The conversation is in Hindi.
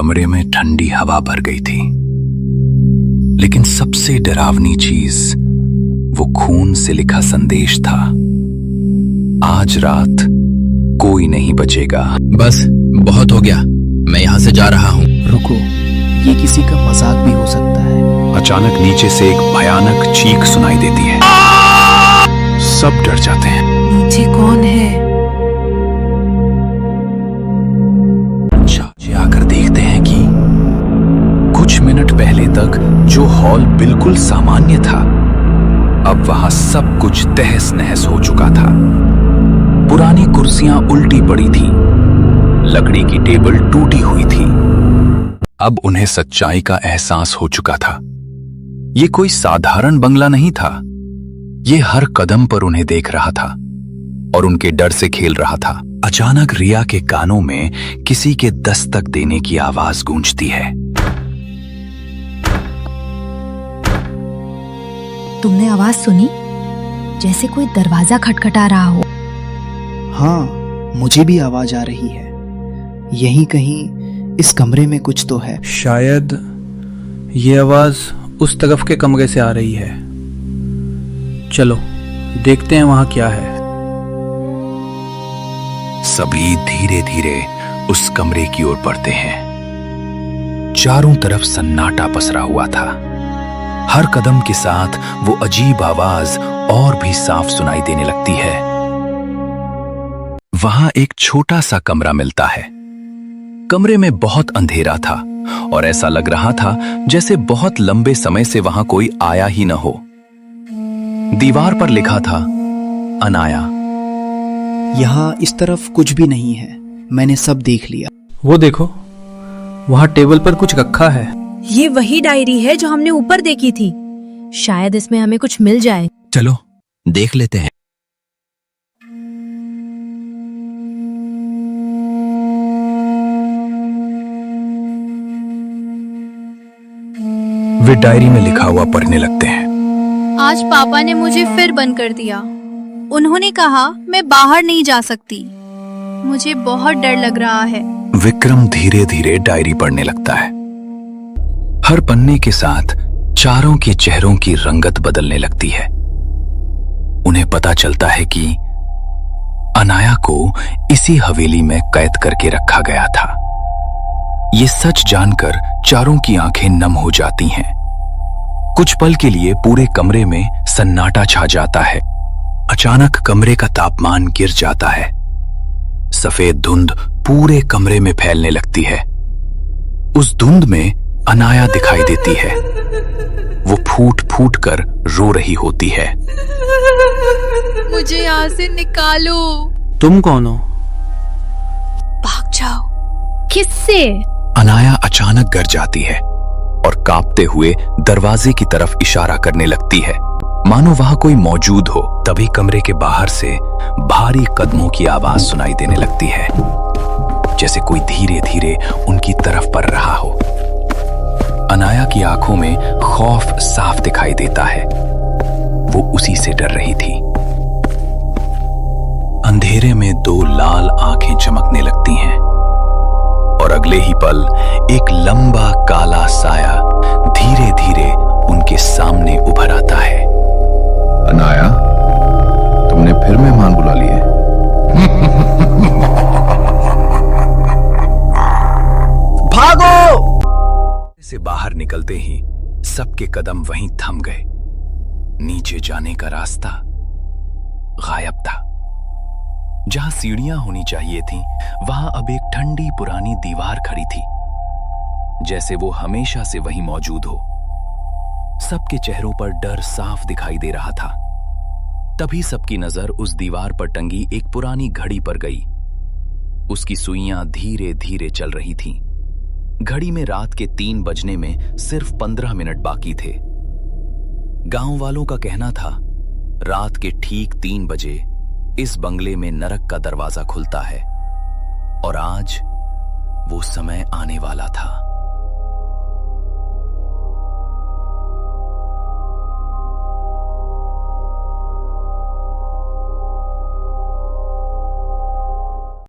कमरे में ठंडी हवा भर गई थी, लेकिन सबसे डरावनी चीज वो खून से लिखा संदेश था। आज रात कोई नहीं बचेगा। बस बहुत हो गया, मैं यहां से जा रहा हूं। रुको, ये किसी का मजाक भी हो सकता है। अचानक नीचे से एक भयानक चीख सुनाई देती है। सब डर जाते हैं। नीचे कौन है? नीचे आकर देखते हैं कि कुछ मिनट पहले तक जो हॉल बिल्कुल सामान्य था, अब वहां सब कुछ तहस नहस हो चुका था। पुरानी कुर्सियां उल्टी पड़ी थीं, लकड़ी की टेबल टूटी हुई थी। अब उन्हें सच्चाई का एहसास हो चुका था। ये कोई साधारण बंगला नहीं था। ये हर कदम पर उन्हें देख रहा था और उनके डर से खेल रहा था। अचानक रिया के कानों में किसी के दस्तक देने की आवाज गूंजती है। तुमने आवाज सुनी? जैसे कोई दरवाजा खटखटा रहा हो। हाँ, मुझे भी आवाज आ रही है। यहीं कहीं इस कमरे में कुछ तो है। शायद ये आवाज उस तरफ के कमरे से आ रही है। चलो देखते हैं वहां क्या है। सभी धीरे धीरे उस कमरे की ओर बढ़ते हैं। चारों तरफ सन्नाटा पसरा हुआ था। हर कदम के साथ वो अजीब आवाज और भी साफ सुनाई देने लगती है। वहां एक छोटा सा कमरा मिलता है। कमरे में बहुत अंधेरा था और ऐसा लग रहा था जैसे बहुत लंबे समय से वहां कोई आया ही न हो। दीवार पर लिखा था अनाया। यहाँ इस तरफ कुछ भी नहीं है, मैंने सब देख लिया। वो देखो, वहां टेबल पर कुछ रखा है। ये वही डायरी है जो हमने ऊपर देखी थी। शायद इसमें हमें कुछ मिल जाए। चलो देख लेते हैं। वे डायरी में लिखा हुआ पढ़ने लगते हैं। आज पापा ने मुझे फिर बंद कर दिया। उन्होंने कहा मैं बाहर नहीं जा सकती। मुझे बहुत डर लग रहा है। विक्रम धीरे धीरे डायरी पढ़ने लगता है। हर पन्ने के साथ चारों के चेहरों की रंगत बदलने लगती है। उन्हें पता चलता है कि अनाया को इसी हवेली में कैद करके रखा गया था। ये सच जानकर चारों की आंखें नम हो जाती हैं। कुछ पल के लिए पूरे कमरे में सन्नाटा छा जाता है। अचानक कमरे का तापमान गिर जाता है। सफेद धुंध पूरे कमरे में फैलने लगती है। उस धुंध में अनाया दिखाई देती है। वो फूट फूट कर रो रही होती है। मुझे यहाँ से निकालो। तुम कौन हो? भाग जाओ। किससे? अनाया अचानक गिर जाती है और कांपते हुए दरवाजे की तरफ इशारा करने लगती है, मानो वहां कोई मौजूद हो। तभी कमरे के बाहर से भारी कदमों की आवाज सुनाई देने लगती है, जैसे कोई धीरे धीरे उनकी तरफ बढ़ रहा हो। अनाया की आंखों में खौफ साफ दिखाई देता है। वो उसी से डर रही थी। अंधेरे में दो लाल आंखें चमकने लगती हैं और अगले ही पल एक लंबा काला साया धीरे धीरे उनके सामने उभर आता है। अनाया, तुमने फिर मेहमान बुला लिए। भागो! से बाहर निकलते ही सबके कदम वहीं थम गए। नीचे जाने का रास्ता गायब था। जहां सीढ़ियां होनी चाहिए थीं, वहां अब एक ठंडी पुरानी दीवार खड़ी थी, जैसे वो हमेशा से वहीं मौजूद हो। सबके चेहरों पर डर साफ दिखाई दे रहा था। तभी सबकी नजर उस दीवार पर टंगी एक पुरानी घड़ी पर गई। उसकी सुइयां धीरे धीरे चल रही थीं। घड़ी में रात के 3 बजने में सिर्फ 15 मिनट बाकी थे। गांव वालों का कहना था, रात के ठीक 3 बजे इस बंगले में नरक का दरवाजा खुलता है और आज वो समय आने वाला था।